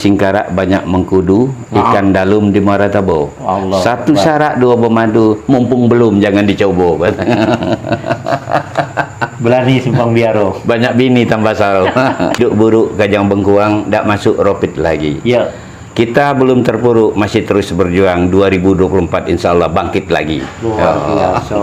Singkarak banyak mengkudu, ikan dalum di Muara Tabo. Allah. Satu syarat dua bermadu, mumpung belum jangan dicoba. Belani simpang biaro. Banyak bini tambah saro. Hidup buruk Kajang Bengkuang, tak masuk ropit lagi. Ya. Kita belum terpuruk, masih terus berjuang. 2024 insya Allah bangkit lagi. Luar biasa.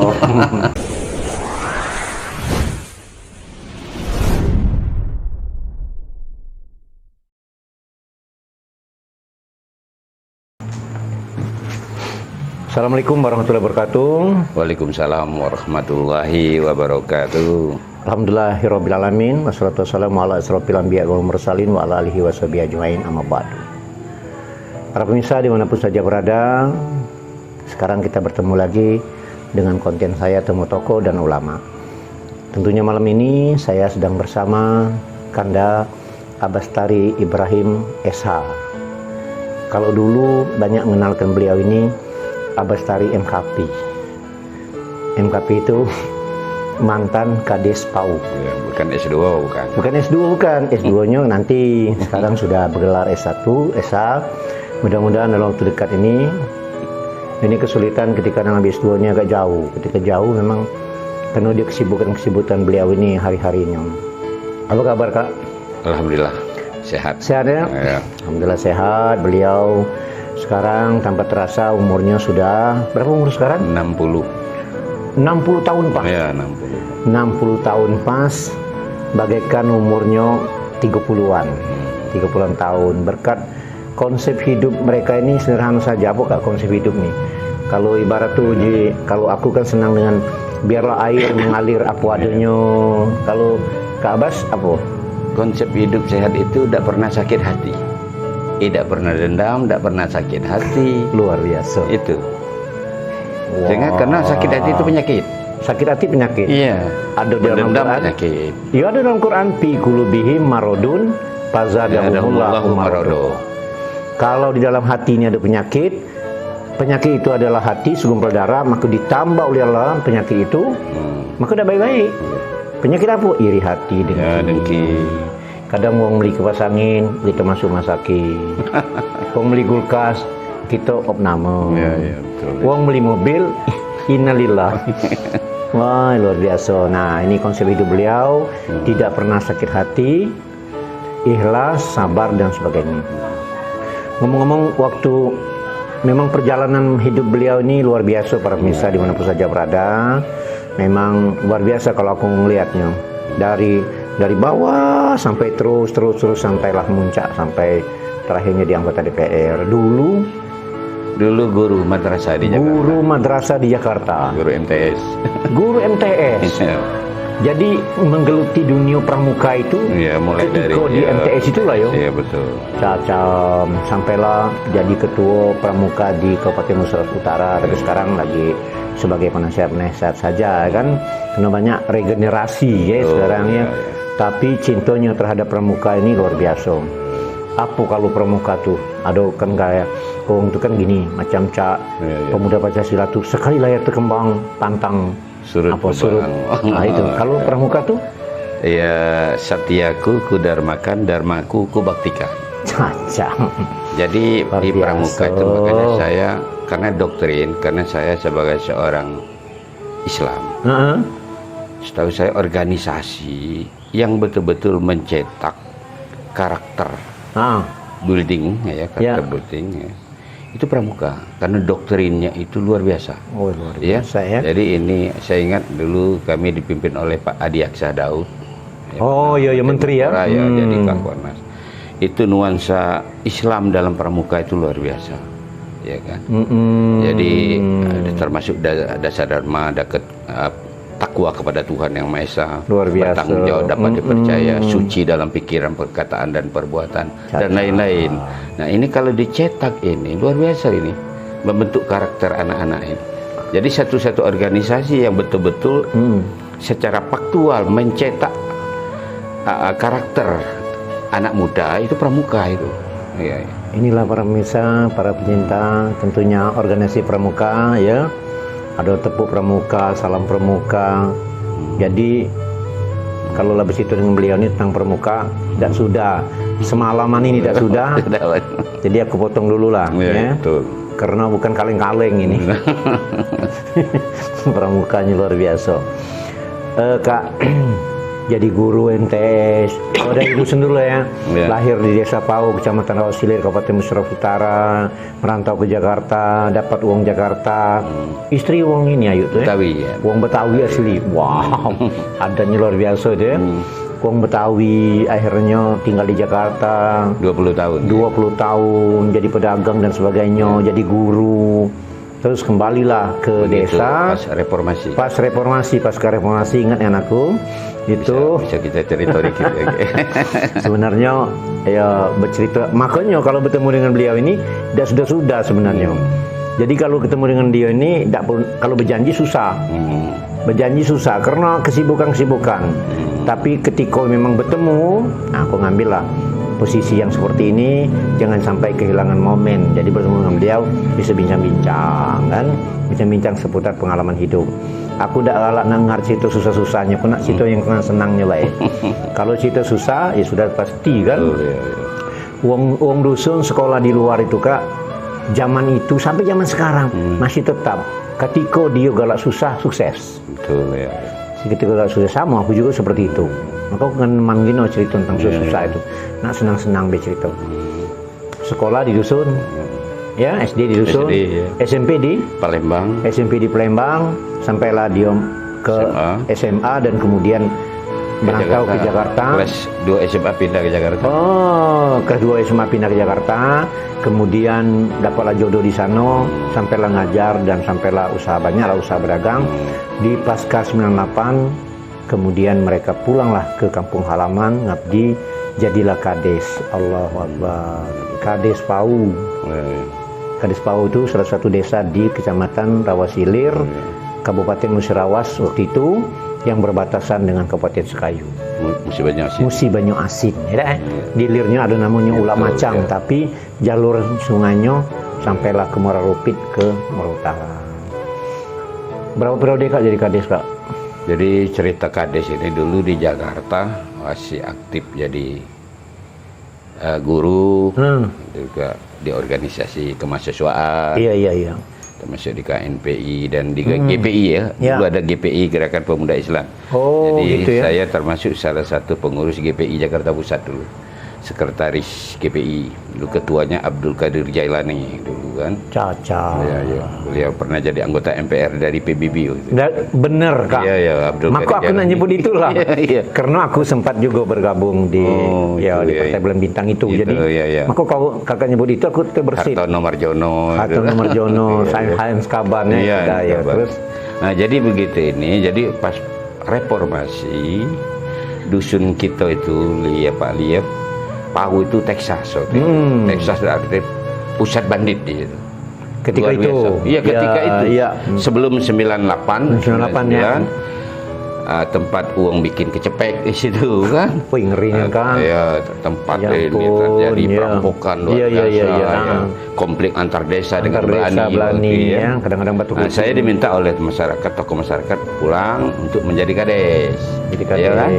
Assalamualaikum warahmatullahi wabarakatuh. Waalaikumsalam warahmatullahi wabarakatuh. Alhamdulillahirrabbilalamin. Wassalatu wassalamu ala asrofil anbiya wal mursalin wa ala alihi washabihi ajmain, amma ba'du. Para pemirsa dimanapun saja berada, sekarang kita bertemu lagi dengan konten saya Temu Tokoh dan Ulama. Tentunya malam ini saya sedang bersama Kanda Abastari Ibrahim SH. Kalau dulu banyak mengenalkan beliau ini Abastari MKP. MKP itu mantan Kades PAU. Ya, bukan S2 bukan. Bukan S2 bukan. S2-nya nanti. Sekarang sudah bergelar S1, SH. Mudah-mudahan dalam waktu dekat ini kesulitan ketika ngambil S2-nya agak jauh. Ketika jauh memang karena dia kesibukan beliau ini hari-harinya. Apa kabar, Kak? Alhamdulillah sehat. Sehat ya? Ya. Alhamdulillah sehat. Beliau sekarang tanpa terasa umurnya sudah berapa umur sekarang? 60 tahun Pak. Ya 60 tahun pas, bagaikan umurnya 30-an. 30-an tahun. Berkat konsep hidup mereka ini sederhana saja. Apa Kak konsep hidup nih? Kalau ibarat tuh kalau aku kan senang dengan biarlah air mengalir apa adanya. Kalau Kak Abbas apa? Konsep hidup sehat itu tidak pernah sakit hati. Tidak pernah dendam, tidak pernah sakit hati. Luar biasa. Itu. Wow. Sehingga karena sakit hati itu penyakit. Sakit hati penyakit. Iya. Ada di dalam Dendam Quran. penyakit. Iya ada dalam Quran. Fi qulubihim maradun fazadahumullahu marado. Kalau di dalam hati ini ada penyakit itu adalah hati segumpal darah, maka ditambah oleh Allah penyakit itu, maka udah baik-baik. Penyakit apa? Iri hati, dengki. Kadang mau beli kipas angin, kita masuk rumah sakit. Mau beli kulkas, kita opname. Ya, betul. Uang beli mobil, innalillah. Wah, luar biasa. Nah, ini konsep hidup beliau, tidak pernah sakit hati, ikhlas, sabar, dan sebagainya. Ngomong-ngomong, waktu memang perjalanan hidup beliau ini luar biasa para pemirsa dimanapun saja berada. Memang luar biasa kalau aku melihatnya. Dari bawah sampai terus sampailah muncak sampai terakhirnya di anggota DPR. Dulu guru madrasah di Jakarta. Guru madrasah di Jakarta. Guru MTS. Guru MTS. Jadi menggeluti dunia pramuka itu. Iya, mulai ketika dari di MTS itulah ya. Iya betul. Sampailah jadi ketua pramuka di Kabupaten Nusa Utara. Tapi sekarang lagi sebagai penasihat saja kan. Karena banyak regenerasi ya sekarang ya. Tapi cintanya terhadap pramuka ini luar biasa. Apa kalau pramuka tuh? Ada kan kayak orang itu kan gini, macam pemuda Pancasila tuh sekali layar terkembang pantang surut. Nah itu. Kalau pramuka tuh? Ya Satyaku ku dharmakan, dharmaku ku baktikan. Caca. Jadi di pramuka itu makanya saya karena doktrin, karena saya sebagai seorang Islam. Setahu saya organisasi yang betul-betul mencetak karakter building building ya. Itu pramuka karena doktrinnya itu luar biasa. Oh, luar biasa ya. Jadi ini saya ingat dulu kami dipimpin oleh Pak Adi Aksa Daud. Iya menteri ya. Jadi Kakornas. Itu nuansa Islam dalam pramuka itu luar biasa. Ya kan? Jadi termasuk dasar dharma, takwa kepada Tuhan Yang Maha Esa, luar biasa, bertanggung jawab, dapat dipercaya, suci dalam pikiran, perkataan dan perbuatan, dan lain-lain. Nah ini kalau dicetak ini luar biasa, ini membentuk karakter anak-anak ini. Jadi satu-satu organisasi yang betul-betul secara faktual mencetak karakter anak muda itu pramuka itu. Ya. Inilah para pemirsa, para pencinta tentunya organisasi pramuka ya. Ada tepuk pramuka, salam pramuka. Jadi kalau lebih itu dengan beliau ini tentang pramuka dan sudah semalaman ini tidak sudah. Jadi aku potong dulu lah, ya. Betul. Karena bukan kaleng-kaleng ini. Pramukanya luar biasa. Kak, jadi guru MTS. Oh, dari dusun dulu ya. Lahir di Desa Pau, Kecamatan Rawasilir, Kabupaten Musyawarah Utara, merantau ke Jakarta, dapat uang Jakarta. Istri uang ini ayu tuh ya. Betawi ya. Uang Betawi asli. Wow, adanya luar biasa itu ya. Uang Betawi, akhirnya tinggal di Jakarta 20 tahun. 20 tahun, jadi pedagang dan sebagainya, jadi guru. Terus kembalilah ke desa. Pas reformasi. Pasca reformasi, ingat ya anakku. Itu bisa kita cerita dikit. sebenarnya ya bercerita. Makanya kalau bertemu dengan beliau ini sudah sebenarnya. Jadi kalau ketemu dengan dia ini, kalau berjanji susah. Berjanji susah karena kesibukan. Tapi ketika memang bertemu, nah aku ngambil lah posisi yang seperti ini, jangan sampai kehilangan momen. Jadi bertemu dengan beliau bisa bincang-bincang kan, bincang-bincang seputar pengalaman hidup. Aku tidak galak nangar cerita susah-susahnya, aku nak cerita yang kena senangnya baik. Kalau cerita susah ya sudah pasti kan. Uang dusun sekolah di luar itu Kak, zaman itu sampai zaman sekarang masih tetap. Ketika dia galak susah, sukses. Betul ya. Ketika galak susah sama, aku juga seperti itu. Maka aku kan manggino cerita tentang susah itu. Nak senang-senang bercerita. Sekolah di dusun, ya SD di dusun, SMP di Palembang, SMP di Palembang, sampailah dia ke SMA dan kemudian merantau ke Jakarta. Kelas 2 SMA pindah ke Jakarta. Oh, kelas 2 SMA pindah ke Jakarta. Kemudian dapatlah jodoh di sana, sampailah ngajar dan sampailah usaha berdagang. Di pasca 98, kemudian mereka pulanglah ke kampung halaman, ngabdi, jadilah kades. Allahu Akbar. Kades Pau. Kades Pau itu salah satu desa di Kecamatan Rawasilir, Kabupaten Musirawas waktu itu, yang berbatasan dengan Kabupaten Sekayu. Musi Banyu Asin. Ya, di hilirnya ada namanya Ulah Macang, tapi jalur sungainya sampailah ke Muara Rupit ke Muara Utara. Berapa periode Kak jadi kades Kak? Jadi cerita kades ini dulu di Jakarta masih aktif jadi guru, juga di organisasi kemahasiswaan. Iya. Termasuk di KNPI dan di GPI ya. Dulu ada GPI, Gerakan Pemuda Islam. Oh, jadi gitu ya? saya termasuk salah satu pengurus GPI Jakarta Pusat dulu. Sekretaris GPI. Dulu ketuanya Abdul Qadir Jailani dulu kan. Caca. Ya. Beliau pernah jadi anggota MPR dari PBB gitu. Bener Kak. Iya, Abdul Qadir. Maka aku nak nyebut itulah. Iya. Karena aku sempat juga bergabung di di Partai Bulan Bintang itu. Jadi maka kakak nyebut itu aku terbersit. Hartono Marjono, Sains Kaban ya. Terus. Nah, jadi begitu ini. Jadi pas reformasi dusun kita itu Liep Pau itu Texas, Texas berarti pusat bandit di situ. Ketika itu. Iya, ketika itu. Iya. Sebelum 98 ya. Tempat uang bikin kecepek di situ kan. Wih, ngerinya kan. Ya, tempat Ya ini ampun, terjadi iya. perampokan luar biasa. Iya. Konflik antar desa dengan Belani ya. Kadang-kadang batu. Nah, saya diminta oleh masyarakat, tokoh masyarakat pulang untuk menjadi kades. Jadi kades. Ya kan?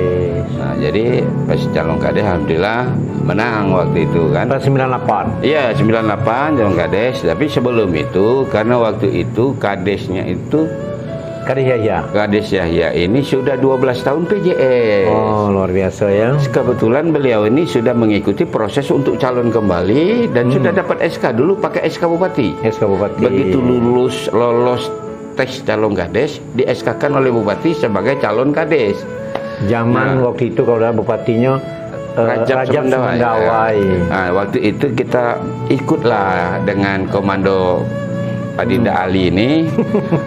Nah, jadi pas calon kades alhamdulillah menang waktu itu kan. Tahun 98. Iya, 98 calon kades, tapi sebelum itu karena waktu itu kadesnya itu Kades Yahya ini sudah 12 tahun PJS. Oh, luar biasa ya. Kebetulan beliau ini sudah mengikuti proses untuk calon kembali dan sudah dapat SK dulu pakai SK Bupati. Begitu lolos tes calon kades, di SK-kan oleh Bupati sebagai calon kades. Zaman waktu itu kalau bupatinya Rajab Semendawai. Nah, waktu itu kita ikutlah dengan komando Adinda Ali ini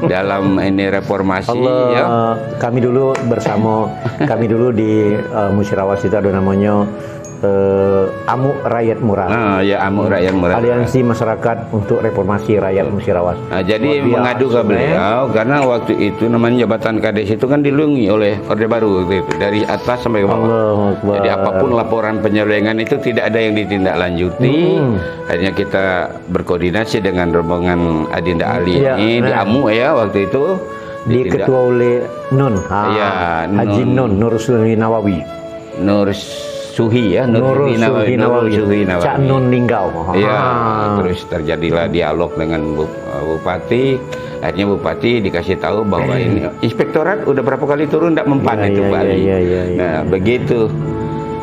dalam ini reformasi. Ya. Kami dulu bersama kami dulu di Musirawas itu ada namanya AMU Rakyat Murah. AMU Rakyat Murah. Aliansi Masyarakat untuk Reformasi Rakyat Musirawas. Nah, jadi mengadu ke beliau karena waktu itu namanya jabatan kades itu kan dilindungi oleh Orde Baru gitu, dari atas sampai ke bawah. Jadi apapun laporan penyelewengan itu tidak ada yang ditindaklanjuti. Akhirnya kita berkoordinasi dengan rombongan Adinda Ali ini di AMU ya waktu itu. Diketua oleh Haji Nur Sulwi Nawawi. Suhi ya, Nurul Suhi Nawawi. Cak Nun Linggau. Iya, terus terjadilah dialog dengan Bupati. Akhirnya Bupati dikasih tahu bahwa ini inspektorat udah berapa kali turun tidak mempan itu Bali. Nah, begitu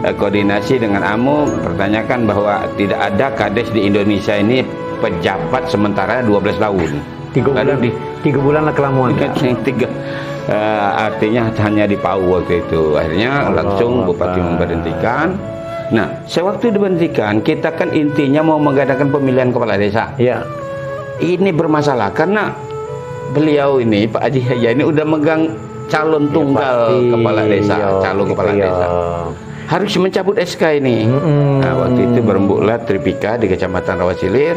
koordinasi dengan AMU, pertanyakan bahwa tidak ada kades di Indonesia ini pejabat sementara 12 tahun. 3 bulan lah kelamuan. Artinya hanya di PAU waktu itu. Akhirnya langsung Bupati memberhentikan. Nah, sewaktu diberhentikan, kita kan intinya mau mengadakan pemilihan kepala desa. Ya. Ini bermasalah karena beliau ini Pak Haji Yahya ini udah megang calon tunggal kepala desa, calon kepala desa. Harus mencabut SK ini. Nah, waktu itu berembuklah Tripika di Kecamatan Rawasilir.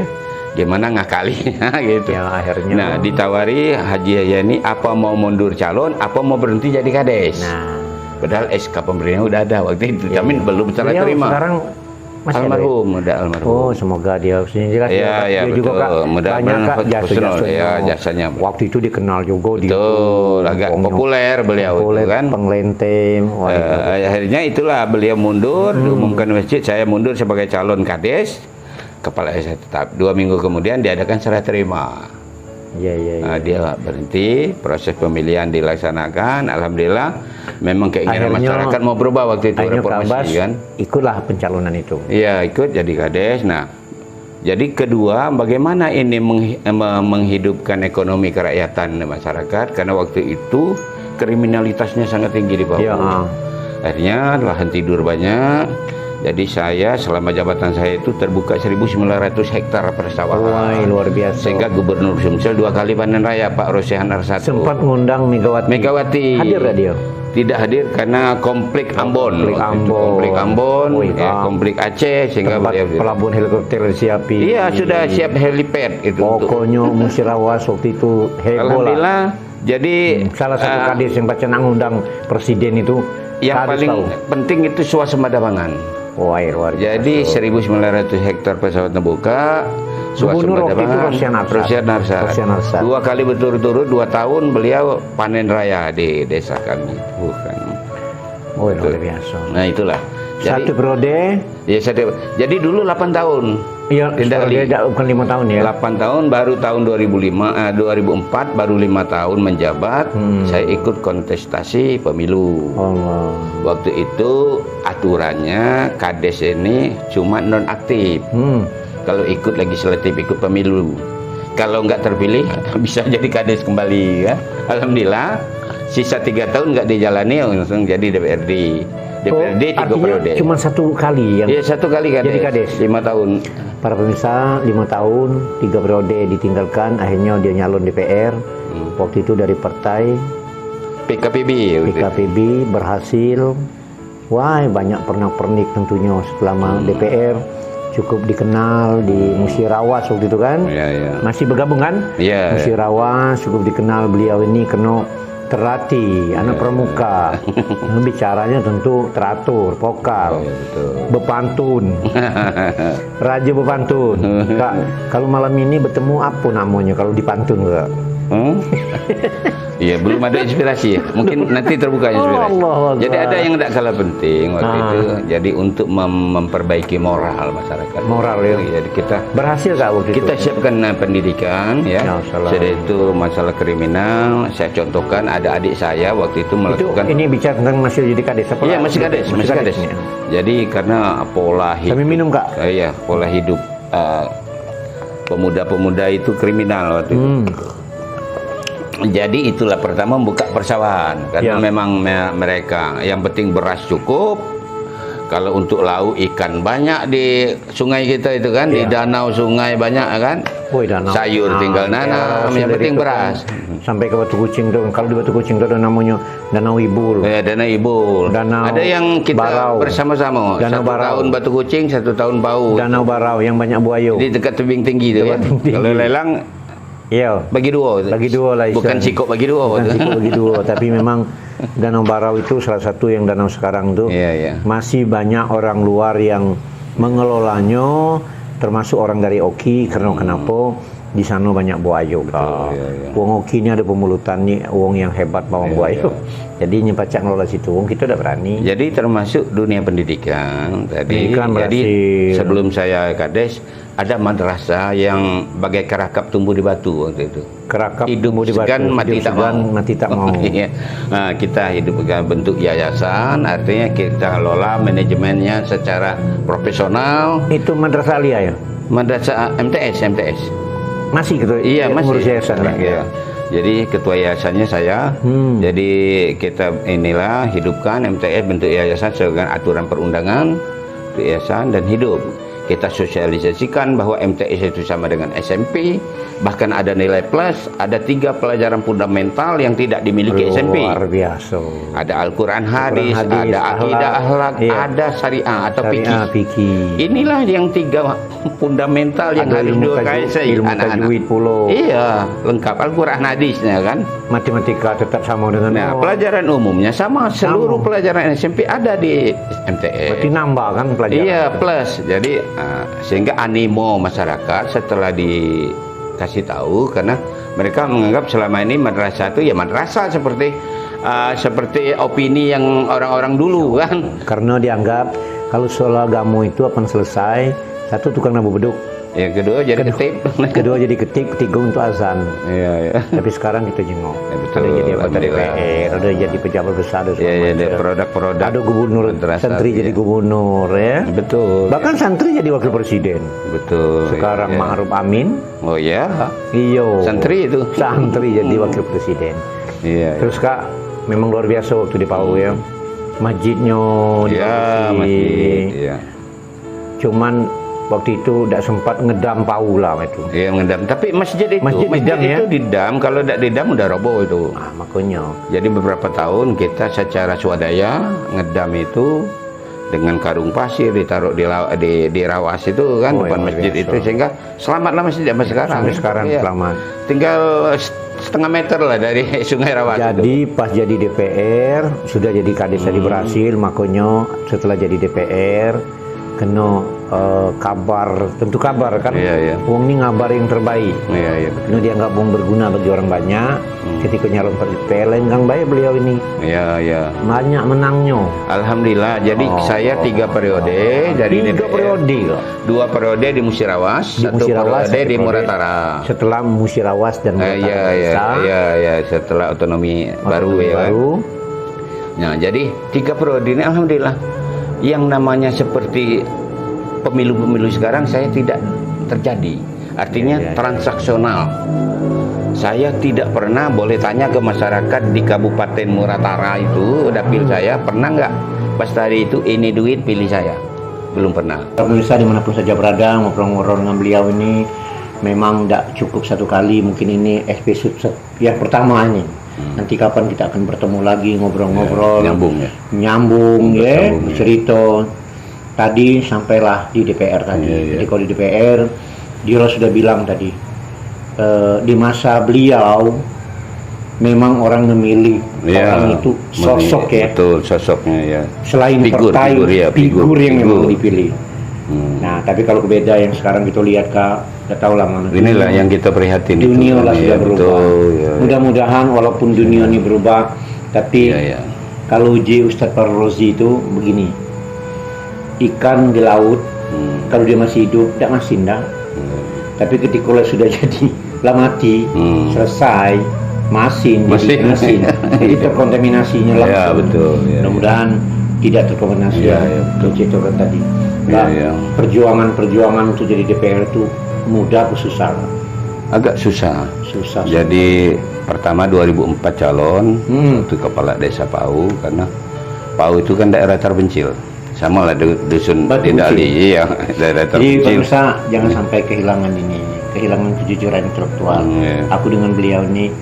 Gimana ngakalinya gitu. Ya, akhirnya. Nah, ditawari Haji Yahya ini apa mau mundur calon, apa mau berhenti jadi kades. Nah, padahal SK pemberhentian udah ada waktu itu. Jamin belum serah terima. Sekarang masih almarhum, udah almarhum. Oh, semoga dia jelas dia juga Kak, banyak Kak jasanya. Waktu itu dikenal juga agak populer beliau itu kan. Penglentem. Akhirnya itulah beliau mundur, diumumkan masjid saya mundur sebagai calon kades. Kepala desa tetap. 2 minggu kemudian diadakan serah terima. Iya. Dia berhenti, proses pemilihan dilaksanakan. Alhamdulillah, memang keinginan masyarakat mau berubah waktu itu reformasi kan. Ikutlah pencalonan itu. Iya, ikut jadi kades. Nah, jadi kedua, bagaimana ini menghidupkan ekonomi kerakyatan masyarakat? Karena waktu itu kriminalitasnya sangat tinggi di bawah. Ya. Akhirnya lahan tidur banyak. Jadi saya selama jabatan saya itu terbuka 1.900 hektar persawahan. Wah, luar biasa. Sehingga Gubernur Sumsel 2 kali panen raya Pak Rosehan Arsatu. Sempat ngundang Megawati. Hadir gak dia? Tidak hadir karena konflik Ambon. Konflik Ambon, konflik Aceh sehingga pelabuhan helikopter disiapin. Iya, sudah siap helipad itu. Pokoknya Musirawas waktu itu heboh. Alhamdulillah. Jadi salah satu kades yang baca ngundang presiden itu yang paling penting itu swasembada pangan. Wah, luar biasa. Jadi 1.900 hektar pesawat terbuka, swasembada pangan. Rosian Arsat. 2 kali berturut-turut 2 tahun beliau panen raya di desa kami. Bukan. Oh, luar biasa. Nah, itulah. Jadi, satu periode. Ya, jadi dulu 8 tahun. Iya, bukan 5 tahun ya. 8 tahun baru tahun 2004 baru 5 tahun menjabat. Saya ikut kontestasi pemilu. Waktu itu aturannya kades ini cuma non aktif. Kalau ikut legislatif, ikut pemilu. Kalau nggak terpilih bisa jadi kades kembali ya. Alhamdulillah sisa 3 tahun nggak dijalani langsung jadi DPRD. DPRD 3 periode. Cuma 1 kali yang. Iya, 1 kali kades. Jadi kades 5 tahun. Para pemirsa, 5 tahun 3 periode ditinggalkan, akhirnya dia nyalon DPR. Waktu itu dari partai PKPB berhasil. Wah, banyak pernak-pernik tentunya selama DPR. Cukup dikenal di Musirawas waktu itu kan. Masih bergabung kan? Musirawas cukup dikenal beliau ini karena terlatih, anak pramuka. Bicaranya tentu teratur, vokal, bepantun. Raja bepantun. Kak, kalau malam ini bertemu apa namanya kalau dipantun Kak? Iya, belum ada inspirasi ya. Mungkin nanti terbuka inspirasi. Jadi ada yang tidak kalah penting waktu itu. Jadi untuk memperbaiki moral masyarakat. Moral ya. Jadi kita berhasil Kak waktu itu. Kita siapkan pendidikan ya. Sudah itu masalah kriminal. Saya contohkan ada adik saya waktu itu melakukan. Ini bicara tentang masih jadi kades apa? Iya, masih kades. Jadi karena pola hidup. Sambil minum Kak. Iya, pola hidup pemuda-pemuda itu kriminal waktu itu. Jadi itulah pertama membuka persawahan karena memang mereka yang penting beras cukup. Kalau untuk lauk ikan banyak di sungai kita itu kan, di danau sungai banyak kan. Sayur tinggal nanam, yang penting beras. Sampai ke Batu Kucing tuh, kalau di Batu Kucing tuh ada namanya Danau Ibul. Danau Ibul. Ada yang kita bersama-sama. Danau 1 tahun Batu Kucing, 1 tahun PAU. Danau Barau yang banyak buaya. Di dekat tebing tinggi itu kan. Kalau lelang bagi dua lah. Bukan sikok bagi dua. Tapi memang Danau Barau itu salah satu yang danau sekarang tuh masih banyak orang luar yang mengelolanya, termasuk orang dari Oki. Karena kenapa? di sana banyak buaya juga. Iya. Wong Oki ini ada pemulutan nih, wong yang hebat bawang buaya. Jadi nyepacak ngelola situ, wong kita udah berani. Jadi termasuk dunia pendidikan tadi. Pendidikan Jadi berhasil. sebelum saya kades ada madrasah yang bagai kerakap tumbuh di batu waktu itu. Kerakap Hidup tumbuh di batu, segan, mati hidup tak segan, mau. mati tak mau. Iya. Nah, kita hidup dengan bentuk yayasan, artinya kita lola manajemennya secara profesional. Itu madrasah alia ya? Madrasah MTS. Masih gitu? Iya, masih. Ngurus yayasan ya? Iya. Jadi ketua yayasannya saya. Jadi kita inilah hidupkan MTS bentuk yayasan dengan aturan perundangan untuk yayasan dan hidup. Kita sosialisasikan bahwa MTS itu sama dengan SMP, bahkan ada nilai plus, ada 3 pelajaran fundamental yang tidak dimiliki SMP. Luar biasa. Ada Al-Quran hadis, ada akidah akhlak, iya. ada syariah atau Syariah, fikih. fikih. Inilah yang 3 fundamental yang Ada harus ilmu dikuasai ilmu anak-anak. tajwid pula. Iya, lengkap Al-Quran hadisnya kan. Matematika tetap sama dengan Nah, pelajaran umumnya sama, seluruh pelajaran SMP ada di MTS. berarti nambah kan pelajaran? Iya, plus. Jadi sehingga animo masyarakat setelah dikasih tahu, karena mereka menganggap selama ini madrasah itu ya madrasah seperti opini yang orang-orang dulu kan. Karena dianggap kalau soal agama itu akan selesai, satu tukang nabu beduk, Yang kedua jadi ketip. kedua jadi ketik, ketiga untuk azan. Iya. Tapi sekarang kita jengok. Ya, betul. Ada jadi anggota Alhamdulillah. DPR, ada jadi pejabat besar, ada segala Iya, macam. produk-produk. Ada gubernur, madrasah, santri iya. jadi gubernur ya. Betul. Bahkan santri jadi wakil presiden. Betul. Sekarang iya. Ma'ruf Amin, Oh ya. iyo. Santri itu. Santri jadi wakil presiden. Iya. Terus Kak, memang luar biasa waktu di PAU ya. Masjidnya Iya, dibersih. masjid. Iya. Cuman waktu itu tidak sempat ngedam PAU lah itu. Iya ngedam. Tapi masjid Masjid didam, ya? itu didam. Kalau tidak didam udah roboh itu. Nah, makanya. Jadi beberapa tahun kita secara swadaya ngedam itu dengan karung pasir ditaruh di rawas itu kan Oh, depan iya, masjid biasa. itu, sehingga selamatlah masjid sampai sekarang. Sampai sekarang Iya. selamat. Tinggal setengah meter lah dari sungai Rawas. Jadi pas jadi DPR sudah jadi kades tadi berhasil, makanya setelah jadi DPR kena kabar, tentu kabar kan. Iya, iya. Wong ini ngabar yang terbaik. Iya, iya. Kena dianggap wong berguna bagi orang banyak. Ketika nyalon DPR lenggang baik beliau ini. Iya, iya. Banyak menangnya. Alhamdulillah. Jadi saya 3 periode dari 3 DPR. periode kok. 2 periode di Musirawas, Di 1 Musirawas, periode di satu Muratara. Setelah Musirawas dan Muratara Iya, setelah otonomi baru ya kan. baru. Nah, jadi 3 periode ini alhamdulillah yang namanya seperti pemilu-pemilu sekarang saya tidak terjadi. Artinya Iya. transaksional. Saya tidak pernah, boleh tanya ke masyarakat di Kabupaten Muratara itu, dapil saya, pernah nggak pas tadi itu ini duit pilih saya? Belum pernah. Pemirsa dimanapun saja berada, ngobrol-ngobrol dengan beliau ini memang tidak cukup satu kali, mungkin ini episode yang pertama ini. Nanti kapan kita akan bertemu lagi ngobrol-ngobrol, Nyambung ya. nyambung ya, Nyambung, ya. cerita. Tadi sampailah di DPR tadi. Iya, iya. Jadi kalau di DPR, Diro sudah bilang tadi, di masa beliau memang orang memilih orang itu sosok ya. Betul, sosoknya ya. Selain Figur, partai, figur, ya, figur yang figur. memang dipilih. Nah, tapi kalau beda yang sekarang kita lihat Kak, kita tahu lah mana. Inilah yang kita prihatin. Dunia itu. lah Iya, sudah berubah. betul, ya. Mudah-mudahan walaupun dunia ini berubah, tapi Iya, iya. kalau uji Ustadz Parrozi itu begini, ikan di laut kalau dia masih hidup tidak masin dah. Tapi ketika kalau sudah jadi lah mati, selesai masin, jadi masin. Jadi terkontaminasinya langsung. Ya, betul, ya, Mudah-mudahan tidak terkontaminasi Ya, ya, ya, betul. ceritakan tadi. Ya, Nah, ya. perjuangan untuk jadi DPR itu mudah atau susah? Agak susah. Susah. Jadi pertama 2004 calon itu kepala desa PAU, karena PAU itu kan daerah terpencil. Sama lah dusun Batu di Dali, iya, daerah Jadi terpencil. pemirsa jangan sampai kehilangan ini, kehilangan kejujuran intelektual. Iya. Aku dengan beliau ini,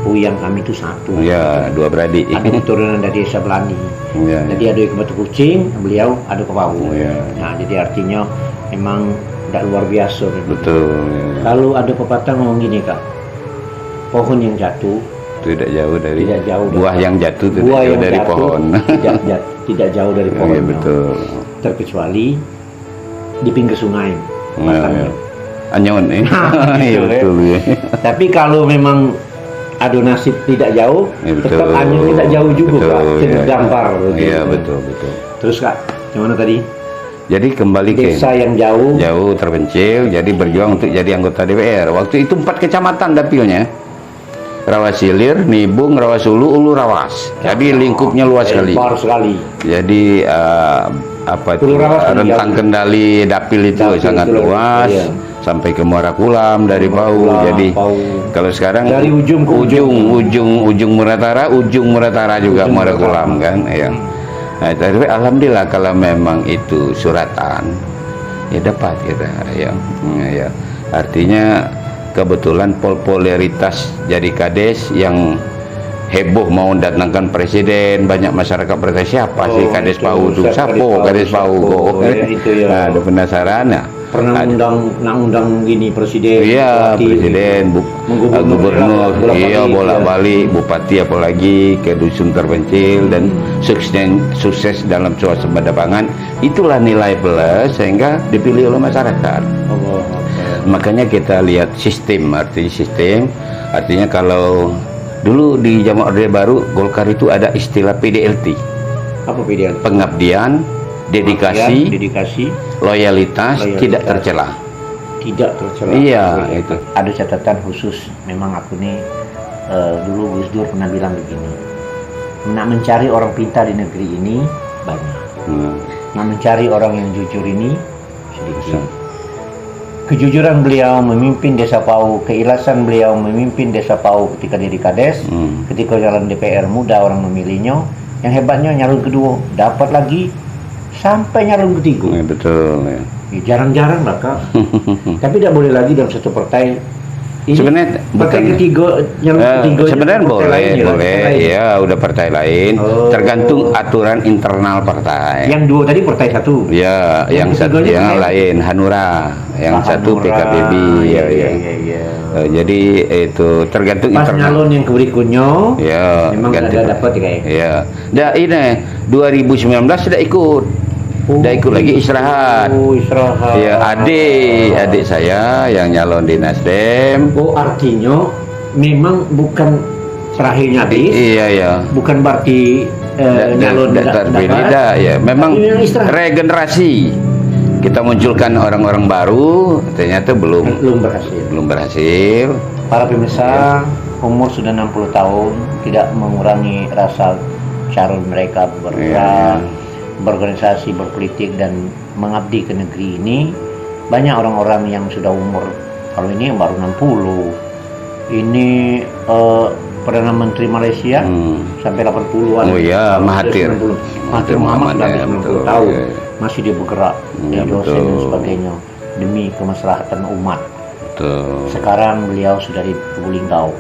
uyang kami itu satu. Ya, 2 beradik. Ada keturunan dari desa Belandi. Iya, Jadi ada ke Batu Kucing, beliau ada ke PAU. Iya. Nah, jadi artinya memang tidak luar biasa. betul. Ya. Kalau ada pepatah ngomong gini Kak, pohon yang jatuh Tidak jauh dari Tidak jauh dari- buah yang jatuh tidak buah jauh yang dari jatuh pohon. tidak jauh dari Iya, pohonnya. betul. Terkecuali di pinggir sungai. Iya, Batangnya. iya. Anyon nih. Iya betul ya. Tapi kalau memang adu nasib tidak jauh, Ya, betul. tetap Anyon tidak jauh juga Betul, Kak. Tidak ya. gampar. Iya betul betul. Terus Kak, gimana tadi? Jadi kembali ke Desa yang jauh. jauh terpencil, jadi berjuang untuk jadi anggota DPR. Waktu itu 4 kecamatan dapilnya. Rawasilir, Nibung, Rawasulu, Ulu, Rawas. Jadi lingkupnya luas sekali. Lebar sekali. Jadi apa itu Ulu Rawas rentang ya. kendali dapil itu Dapil sangat itu luas, iya. sampai ke Muara Kulam dari Muara Bau. Kulam, Jadi Bau. kalau sekarang Dari ujung ke ujung Muratara juga Ujung Muara Muratara. Kulam kan, ya. Nah, tapi alhamdulillah kalau memang itu suratan, ya dapat kita, ya. Ya. Artinya kebetulan popularitas jadi kades yang heboh mau datangkan presiden, banyak masyarakat bertanya siapa sih kades itu, Pau itu, sapo kades Pau kok. ya, itu ya. Nah, ada penasaran ya. Pernah undang gini presiden. Iya, bupati, presiden, gubernur, iya bolak-balik, bupati apalagi ke dusun terpencil dan sukses dalam suasembada pangan. Itulah nilai plus sehingga dipilih oleh masyarakat. Allah. Makanya kita lihat sistem, artinya kalau dulu di zaman Orde Baru Golkar itu ada istilah PDLT, Apa pilihan? pengabdian, dedikasi, loyalitas, tidak tercela. Tidak tercela. Iya, itu. Ada catatan khusus. Memang aku nih dulu Gus Dur pernah bilang begini. Nak mencari orang pintar di negeri ini banyak. Nak mencari orang yang jujur ini sedikit. Kejujuran beliau memimpin Desa Pau, keikhlasan beliau memimpin Desa Pau ketika jadi kades, ketika jalan DPR muda orang memilihnya. Yang hebatnya nyalon kedua dapat lagi sampai nyalon ketiga. Ya, betul. Ya. Ya, jarang-jarang lah Kak. Tapi tidak boleh lagi dalam satu partai. Ini Sebenarnya partai bukan- ketiga, yang ketiga sebenarnya partai boleh, lain, ya, boleh, partai lain. ya udah partai lain, Oh. tergantung aturan internal partai. Yang dua tadi partai satu. Ya, yang satu ketiganya yang partai- lain Hanura, yang satu Hanura, PKBB, ya, ya. iya. Jadi itu tergantung Pas internal. nyalon yang berikutnya, Ya, memang ganti. ada dapat ya kayak. Ya, dah ini 2019 sudah ikut, sudah ikut lagi istirahat. Oh, istirahat. Ya, adik saya yang nyalon di Nasdem. Oh, artinya memang bukan terakhirnya habis, Iya, ya. bukan berarti nyalon Terpilih dah, ya. Memang tapi memang istirahat. regenerasi. Kita munculkan orang-orang baru, ternyata belum belum berhasil. berhasil. Para pemirsa, umur sudah 60 tahun, tidak mengurangi rasa calon mereka bergerak, berorganisasi, berpolitik, dan mengabdi ke negeri ini. Banyak orang-orang yang sudah umur, kalau ini yang baru 60. Ini Perdana Menteri Malaysia sampai 80-an. Oh iya, Mahathir. Mahathir Muhammad ya, sampai 90 betul. tahun. Ya. Masih dia bergerak, Ya, jadi dosen dan betul. sebagainya demi kemaslahatan umat. Betul. Sekarang beliau sudah di Lubuk Linggau.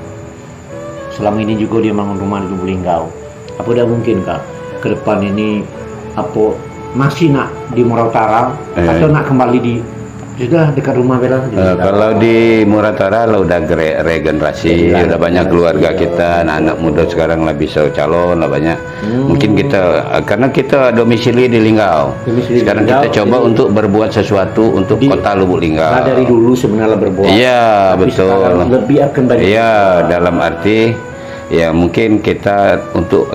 Selama ini juga dia bangun rumah di Lubuk Linggau. Apa udah mungkin Kak ke depan ini apa masih nak di Muara Utara atau nak kembali di sudah dekat rumah Bella? Kalau di Muratara lo udah regenerasi, Ya, udah banyak keluarga ya. kita, anak-anak muda sekarang lah bisa calon lah banyak. Mungkin kita karena kita domisili di Linggau. Domisili di Sekarang Linggau, kita coba jadi- untuk berbuat sesuatu untuk Di- kota Lubuk Linggau. Nah, dari dulu sebenarnya berbuat. Iya, Tapi betul. sekarang lebih akan banyak. Iya, dalam arti ya mungkin kita untuk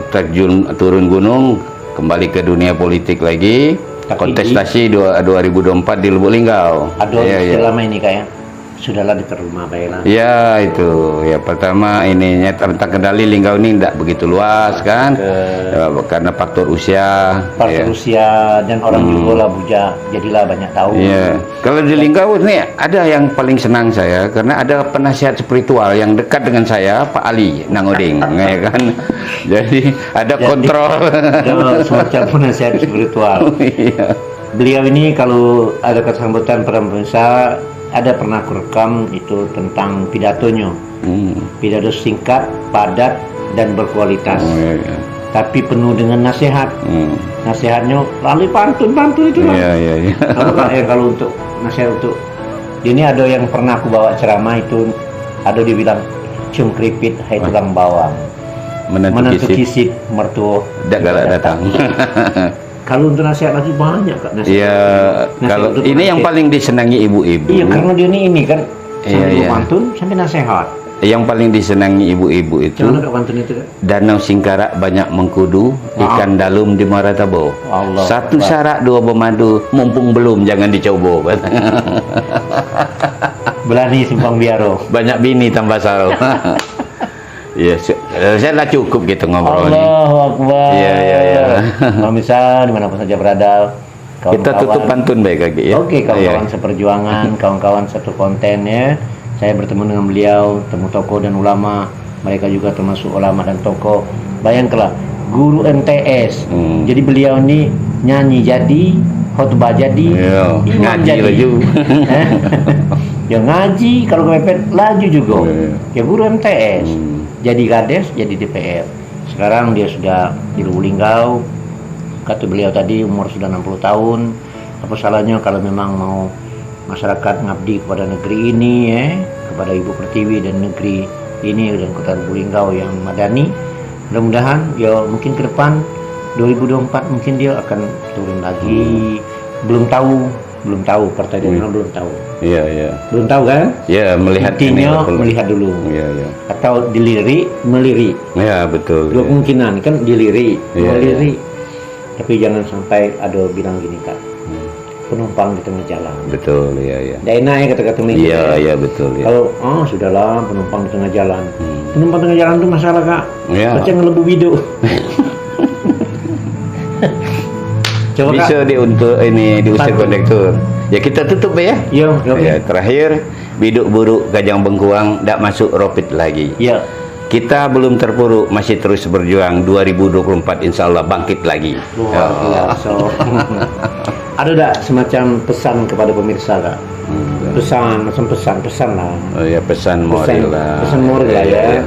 turun gunung, kembali ke dunia politik lagi, Tapi kontestasi 2024 di Lubuk Linggau. Ada Iya, iya. selama ini kayak sudahlah dekat rumah Bella. Ya itu ya pertama ininya rentang kendali Linggau ini tidak begitu luas kan ya, karena faktor usia. Partai Ya. Rusia dan orang juga lah buja, jadilah banyak tahu. Iya. Kalau di Linggau ini ada yang paling senang saya karena ada penasihat spiritual yang dekat dengan saya, Pak Ali Nangoding, ya kan. Jadi ada kontrol. Ada semacam penasihat spiritual. Iya. Beliau ini kalau ada kesambutan para pemirsa, ada pernah kurekam itu tentang pidatonya. Pidato singkat, padat, dan berkualitas. Oh, iya, iya. Tapi penuh dengan nasihat. Nasihatnya lalu pantun itu lah. Iya, iya, iya. Kalau Kak, kalau untuk nasihat untuk ini ada yang pernah aku bawa ceramah itu, ada dibilang cium keripit hai tulang bawang, menentu kisit mertua Tidak galak datang. Kalau untuk nasihat lagi banyak Kak nasihat. Ya, kalau untuk ini yang nasihat. paling disenangi ibu-ibu. Iya, karena dia ini kan Iya, sambil iya. pantun sampai nasihat. Yang paling disenangi ibu-ibu itu Jangan ada pantun itu Kak. danau Singkarak banyak mengkudu, ikan dalum di Muara Tabo. Allah Satu Akbar. sarak dua bermadu, mumpung belum jangan dicoba. Belani simpang biaro. Banyak bini tambah sarung. Iya, saya lah cukup gitu ngobrol nih. Allahu Akbar. Iya, iya, iya. Pemirsa dimanapun saja berada, Kita tutup pantun baik lagi ya. Oke, kawan-kawan Iya. seperjuangan, kawan-kawan satu konten ya. Saya bertemu dengan beliau, temu tokoh dan ulama. Mereka juga termasuk ulama dan tokoh. Bayangkanlah, guru MTS. Jadi beliau ini nyanyi jadi, khotbah jadi, Iya, imam ngaji jadi. laju. Ya ngaji, kalau kepepet laju juga. Iya. Ya guru MTS. Jadi kades, jadi DPR. Sekarang dia sudah di Lubuk Linggau. Kata beliau tadi umur sudah 60 tahun. Apa salahnya kalau memang mau masyarakat ngabdi kepada negeri ini ya, kepada Ibu Pertiwi dan negeri ini dan kota Lubuk Linggau yang madani. Mudah-mudahan ya mungkin ke depan 2024 mungkin dia akan turun lagi. Belum tahu Partai Demokrat belum tahu. Iya, iya. Belum tahu kan? Ya, melihat Intinya ini. melihat dulu. Iya, iya. Atau dilirik, melirik. Ya, betul. Dua Ya. kemungkinan kan dilirik, Iya, melirik. Tapi jangan sampai ada bilang gini Kak, penumpang di tengah jalan. Betul, iya, iya. Tidak enak ya kata-kata mereka. Iya, iya, betul ya. Kalau sudahlah penumpang di tengah jalan. Penumpang tengah jalan itu masalah Kak. Iya. Macam ngelebu bidu. Coba Bisa Kak. untuk ini diusir Pantun. kondektur. Ya kita tutup ya. Iya, oke. Ya, terakhir biduk buruk gajang bengkuang tak masuk ropit lagi. Iya. Kita belum terpuruk, masih terus berjuang. 2024 insya Allah bangkit lagi. Luar biasa. Ada tak semacam pesan kepada pemirsa Kak? Pesan, macam pesan lah. Oh ya, pesan moral lah. Pesan moral lah Iya, ya. iya.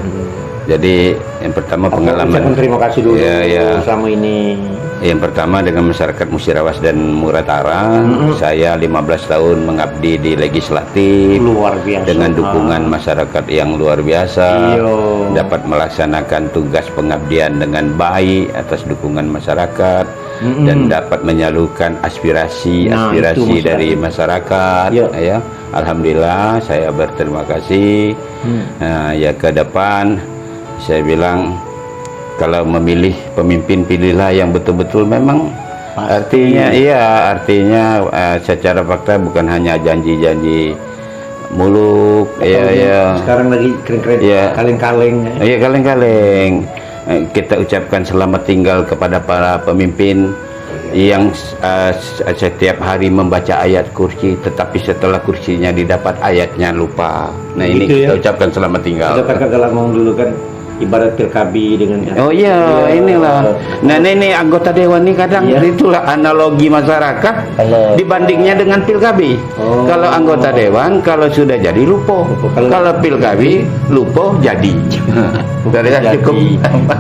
Jadi yang pertama Aku pengalaman. ucapkan terima kasih dulu Iya, iya. selama ini. Yang pertama dengan masyarakat Musirawas dan Muratara, saya 15 tahun mengabdi di legislatif. Luar biasa. Dengan dukungan masyarakat yang luar biasa, Iya. dapat melaksanakan tugas pengabdian dengan baik atas dukungan masyarakat dan dapat menyalurkan aspirasi Nah, itu maksud dari saya. masyarakat. Iya. Ya, alhamdulillah saya berterima kasih. Nah, ya ke depan saya bilang kalau memilih pemimpin pilihlah yang betul-betul memang Pasti. artinya secara fakta bukan hanya janji-janji muluk. Iya, iya. Sekarang lagi keren-keren, Iya. kaleng-kaleng. Iya, kaleng-kaleng. Kita ucapkan selamat tinggal kepada para pemimpin yang setiap hari membaca ayat kursi, tetapi setelah kursinya didapat ayatnya lupa. Nah, ini Gitu kita ya. ucapkan selamat tinggal. Ada kakak galak ngomong dulu kan, ibarat pilkabi dengan. Oh iya, inilah. Nah, ini anggota dewan ini kadang Iya. itulah analogi masyarakat Kalau- dibandingnya dengan pilkabi. Oh. Kalau anggota dewan kalau sudah jadi lupa. Kalau- Kalau pilkabi lupa jadi. Dari Jadi. cukup.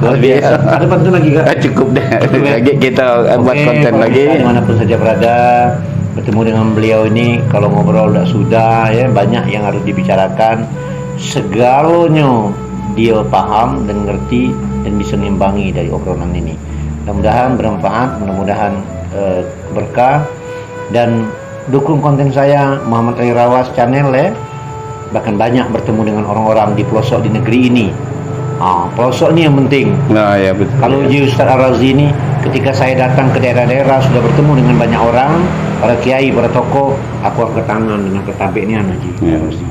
Luar biasa. Ada pantun lagi Kak? Cukup deh. Cukup ya? Lagi kita buat Oke, konten lagi. pemirsa dimanapun saja berada, bertemu dengan beliau ini kalau ngobrol sudah ya banyak yang harus dibicarakan. Segalanya dia paham dan ngerti dan bisa mengimbangi dari obrolan ini. Mudah-mudahan bermanfaat, mudah-mudahan berkah, dan dukung konten saya Muhammad Ali Rawas Channel ya. Bahkan banyak bertemu dengan orang-orang di pelosok di negeri ini. Pelosok ini yang penting. Nah, ya betul. Kalau Uji Ustaz Ar-Razi ini, ketika saya datang ke daerah-daerah sudah bertemu dengan banyak orang, para kiai, para tokoh, aku angkat tangan dengan ketabik ini Haji Ya. Ar-Razi.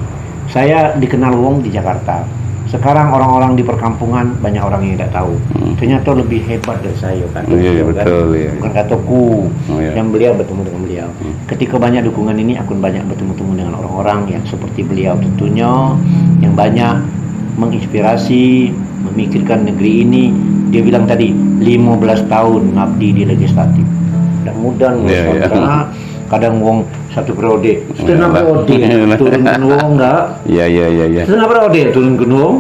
Saya dikenal wong di Jakarta. Sekarang orang-orang di perkampungan banyak orang yang tidak tahu. Ternyata lebih hebat dari saya kan. Iya, betul, iya. Bukan kataku. Oh, iya. Yang beliau bertemu dengan beliau. Ketika banyak dukungan ini, aku banyak bertemu-temu dengan orang-orang yang seperti beliau tentunya, yang banyak menginspirasi, memikirkan negeri ini. Dia bilang tadi 15 tahun ngabdi di legislatif. Dan mudah Iya, iya. kadang wong satu periode, setengah Iya, periode iya. turunkan wong enggak? Iya, iya, iya, iya. Setengah periode turunkan wong.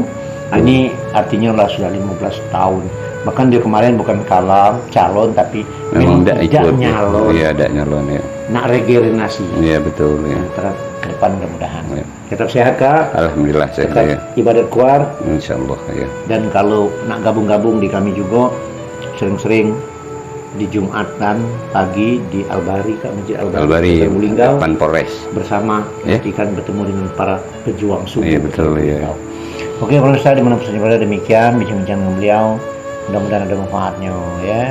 Ini artinya lah sudah 15 tahun. Bahkan dia kemarin bukan kalah calon tapi Memang tidak ikut. nyalon. Iya, tidak nyalon ya. Nak regenerasi. Iya, betul ya. Antara ke depan mudah-mudahan. Iya. Tetap sehat Kak. Alhamdulillah sehat Tetap ya. ibadat kuat. Insyaallah ya. Dan kalau nak gabung-gabung di kami juga, sering-sering di Jumatan pagi di Al-Bari, Masjid Al-Bari, Linggau, depan Polres. bersama Ya. kan bertemu dengan para pejuang suku. Iya, betul, ya. Oke, pemirsa dimanapun saja berada, demikian bincang-bincang dengan beliau. Mudah-mudahan ada manfaatnya ya.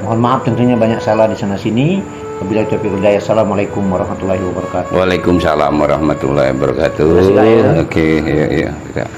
Mohon maaf tentunya banyak salah di sana sini. Wabillahi taufiq wal hidayah. Assalamualaikum warahmatullahi wabarakatuh. Waalaikumsalam warahmatullahi wabarakatuh. Terima kasih, Kak, ya. Oke, iya.